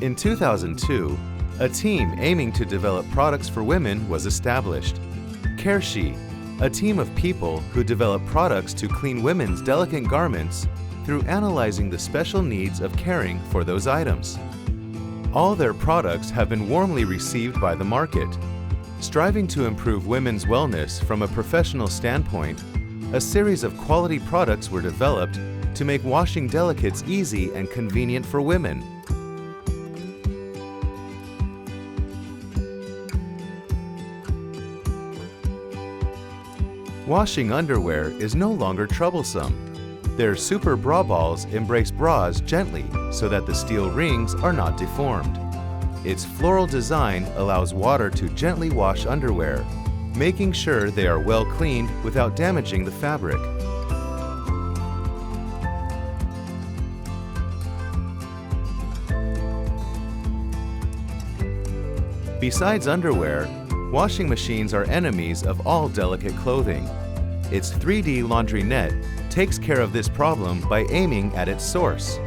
In 2002, a team aiming to develop products for women was established. CareShe, a team of people who develop products to clean women's delicate garments through analyzing the special needs of caring for those items. All their products have been warmly received by the market. Striving to improve women's wellness from a professional standpoint, a series of quality products were developed to make washing delicates easy and convenient for women. Washing underwear is no longer troublesome. Their super bra balls embrace bras gently so that the steel rings are not deformed. Its floral design allows water to gently wash underwear, making sure they are well cleaned without damaging the fabric. Besides underwear, washing machines are enemies of all delicate clothing. Its 3D laundry net takes care of this problem by aiming at its source.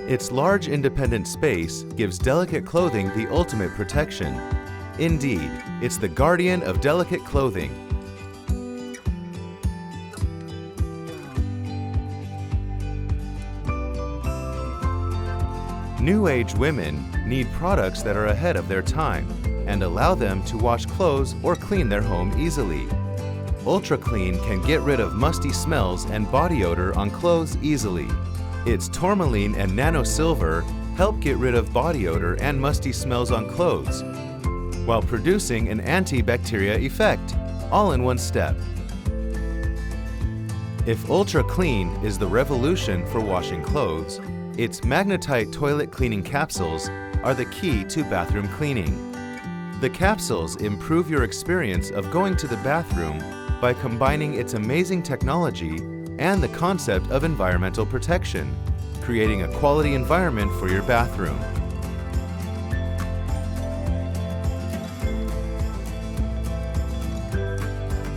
Its large independent space gives delicate clothing the ultimate protection. Indeed, it's the guardian of delicate clothing. New age women need products that are ahead of their time and allow them to wash clothes or clean their home easily. Ultra Clean can get rid of musty smells and body odor on clothes easily. Its tourmaline and nano silver help get rid of body odor and musty smells on clothes, while producing an antibacterial effect, all in one step. If Ultra Clean is the revolution for washing clothes, its magnetite toilet cleaning capsules are the key to bathroom cleaning. The capsules improve your experience of going to the bathroom by combining its amazing technology and the concept of environmental protection, creating a quality environment for your bathroom.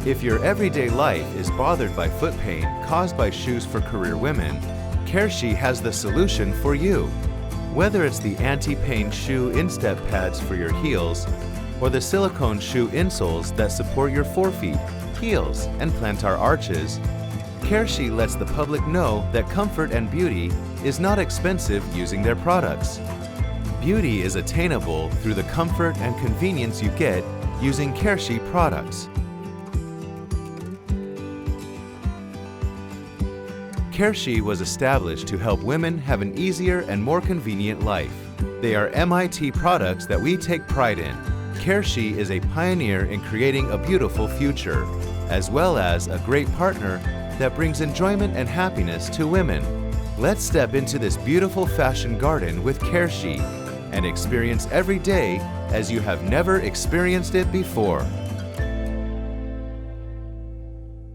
If your everyday life is bothered by foot pain caused by shoes for career women, CareShe has the solution for you. Whether it's the anti-pain shoe instep pads for your heels or the silicone shoe insoles that support your forefeet, heels, and plantar arches, CareShe lets the public know that comfort and beauty is not expensive using their products. Beauty is attainable through the comfort and convenience you get using CareShe products. CareShe was established to help women have an easier and more convenient life. They are MIT products that we take pride in. CareShe is a pioneer in creating a beautiful future, as well as a great partner that brings enjoyment and happiness to women. Let's step into this beautiful fashion garden with CareShe and experience every day as you have never experienced it before.